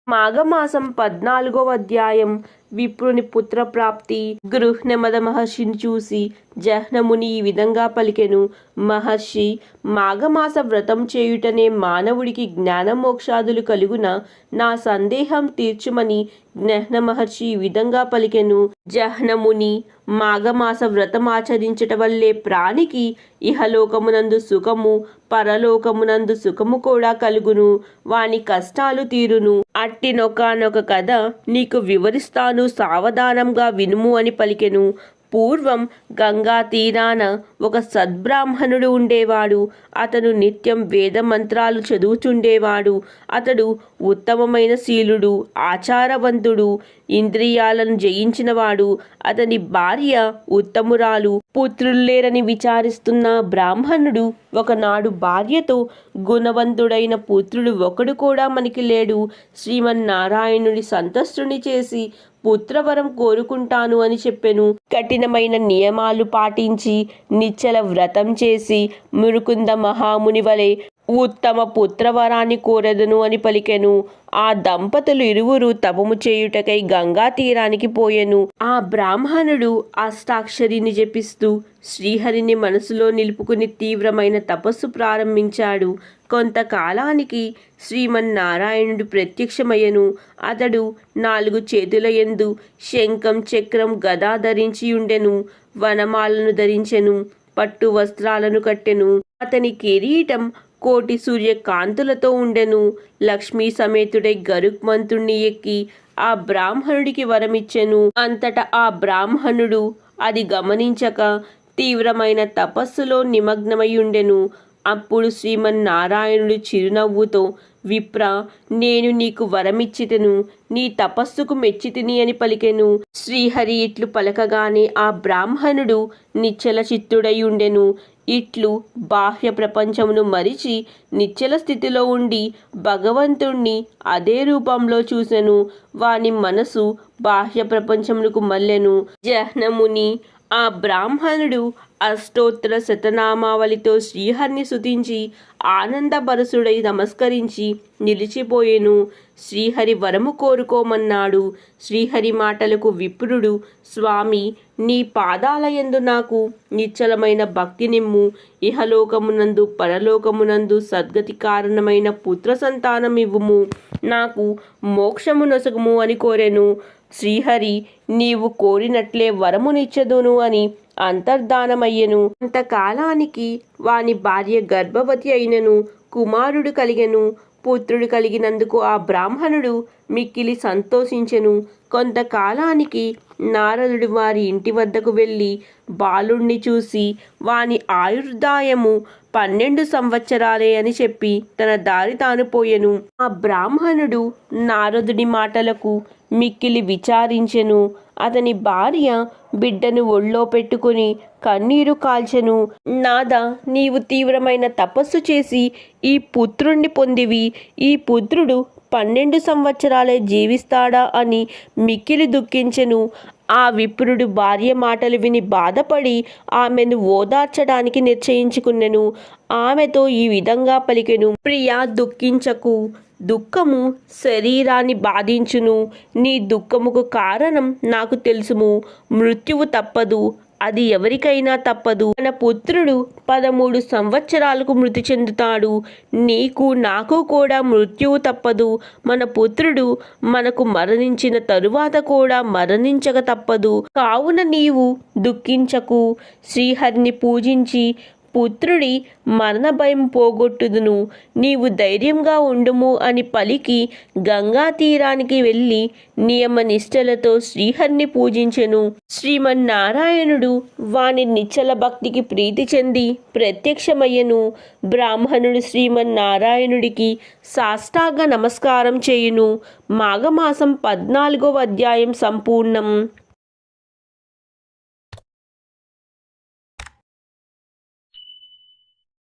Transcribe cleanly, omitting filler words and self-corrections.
మాఘమాసం 14వ అధ్యాయం. విప్రుని పుత్రప్రాప్తి. గృహ్ణమద మహర్షిని చూసి జహ్నముని ఈ విధంగా పలికెను. మహర్షి, మాఘమాస వ్రతం చేయుటనే మానవుడికి జ్ఞానమోక్షాదులు కలుగున నా సందేహం తీర్చుమని జ్ఞహ్న మహర్షి ఈ విధంగా పలికెను. జహ్నముని, మాఘమాస వ్రతం ఆచరించట వల్లే ప్రాణికి ఇహలోకమునందు సుఖము, పరలోకమునందు సుఖము కూడా కలుగును, వాని కష్టాలు తీరును. అట్టినొకానొక కథ నీకు వివరిస్తాను, సావధానంగా వినుము అని పలికెను. పూర్వం గంగా తీరాన ఒక సద్బ్రాహ్మణుడు ఉండేవాడు. అతను నిత్యం వేద మంత్రాలు చదువుచుండేవాడు. అతడు ఉత్తమమైన శీలుడు, ఆచారవంతుడు, ఇంద్రియాలను జయించినవాడు. అతని భార్య ఉత్తమురాలు. పుత్రులు లేరని విచారిస్తున్న బ్రాహ్మణుడు ఒకనాడు భార్యతో, గుణవంతుడైన పుత్రుడు ఒకడు కూడా మనకి లేడు. శ్రీమన్నారాయణుడి సంతుష్టుని చేసి పుత్రవరం కోరుకుంటాను అని చెప్పెను. కఠినమైన నియమాలు పాటించి నిశ్చల వ్రతం చేసి మురుకుంద మహాముని వలె ఉత్తమ పుత్రవరాన్ని కోరెదను అని పలికెను. ఆ దంపతులు ఇరువురు తపము చేయుటకై గంగా తీరానికి పోయెను. ఆ బ్రాహ్మణుడు అష్టాక్షరిని జపిస్తూ శ్రీహరిని మనసులో నిలుపుకుని తీవ్రమైన తపస్సు ప్రారంభించాడు. కొంతకాలానికి శ్రీమన్నారాయణుడు ప్రత్యక్షమయ్యను. అతడు 4 చేతుల యందు శంఖం, చక్రం, గదా ధరించి ఉండెను. వనమాలను ధరించెను. పట్టు వస్త్రాలను కట్టెను. అతని కిరీటం కోటి సూర్య కాంతులతో ఉండెను. లక్ష్మీ సమేతుడై గరుక్మంతుణ్ణి ఎక్కి ఆ బ్రాహ్మణుడికి వరమిచ్చెను. అంతటా ఆ బ్రాహ్మణుడు అది గమనించక తీవ్రమైన తపస్సులో నిమగ్నమయ్యుండెను. అప్పుడు శ్రీమన్నారాయణుడు చిరునవ్వుతో, విప్ర, నేను నీకు వరమిచ్చితెను, నీ తపస్సుకు మెచ్చితిని అని పలికెను. శ్రీహరి ఇట్లు పలకగానే ఆ బ్రాహ్మణుడు నిశ్చల చిత్తుడై ఉండెను. ఇట్లు బాహ్య ప్రపంచమును మరిచి నిశ్చల స్థితిలో ఉండి భగవంతుణ్ణి అదే రూపంలో చూసెను. వాని మనసు బాహ్య ప్రపంచమునకు మల్లెను. జహ్నముని ఆ బ్రాహ్మణుడు అష్టోత్తర శతనామావళితో శ్రీహరిని స్తుతించి ఆనందభరసుడై నమస్కరించి నిలిచిపోయెను. శ్రీహరి వరము కోరుకోమన్నాడు. శ్రీహరి మాటలకు విప్రుడు, స్వామి, నీ పాదాలయందు నాకు నిశ్చలమైన భక్తి నిమ్ము. ఇహలోకమునందు పరలోకమునందు సద్గతి కారణమైన పుత్ర సంతానం ఇవ్వుము. నాకు మోక్షము నొసగుము అని కోరెను. శ్రీహరి, నీవు కోరినట్లే వరమునిచ్చెదను అని అంతర్ధానమయ్యెను. కొంతకాలానికి వాని భార్య గర్భవతి అయినను. కుమారుడు కలిగెను. పుత్రుడు కలిగినందుకు ఆ బ్రాహ్మణుడు మిక్కిలి సంతోషించెను. కొంతకాలానికి నారదుడు వారి ఇంటి వద్దకు వెళ్ళి బాలుణ్ణి చూసి వాని ఆయుర్దాయము 12 సంవత్సరాలే అని చెప్పి తన దారి తాను పోయెను. ఆ బ్రాహ్మణుడు నారదుడి మాటలకు మిక్కిలి విచారించెను. అతని భార్య బిడ్డను ఒళ్ళో పెట్టుకుని కన్నీరు కాల్చెను. నాదా, నీవు తీవ్రమైన తపస్సు చేసి ఈ పుత్రుణ్ణి పొందివి. ఈ పుత్రుడు 12 సంవత్సరాలే జీవిస్తాడా అని మిక్కిలి దుఃఖించెను. ఆ విప్రుడు భార్య మాటలు విని బాధపడి ఆమెను ఓదార్చడానికి నిశ్చయించుకున్నెను. ఆమెతో ఈ విధంగా పలికెను. ప్రియా, దుఃఖించకు. దుఃఖము శరీరాన్ని బాధించును. నీ దుఃఖముకు కారణం నాకు తెలుసుము. మృత్యువు తప్పదు, అది ఎవరికైనా తప్పదు. మన పుత్రుడు 13 సంవత్సరాలకు మృతి చెందుతాడు. నీకు నాకు కూడా మృత్యువు తప్పదు. మన పుత్రుడు మనకు మరణించిన తరువాత కూడా మరణించక తప్పదు. కావున నీవు దుఃఖించకు. శ్రీహరిని పూజించి పుత్రుడి మరణ భయం పోగొట్టుదును. నీవు ధైర్యంగా ఉండుము అని పలికి గంగా తీరానికి వెళ్ళి నియమనిష్టలతో శ్రీహరిని పూజించెను. శ్రీమన్నారాయణుడు వాని నిశ్చల భక్తికి ప్రీతి చెంది ప్రత్యక్షమయ్యను. బ్రాహ్మణుడు శ్రీమన్నారాయణుడికి సాష్టాంగ నమస్కారం చేయును. మాఘమాసం 14వ అధ్యాయం సంపూర్ణం.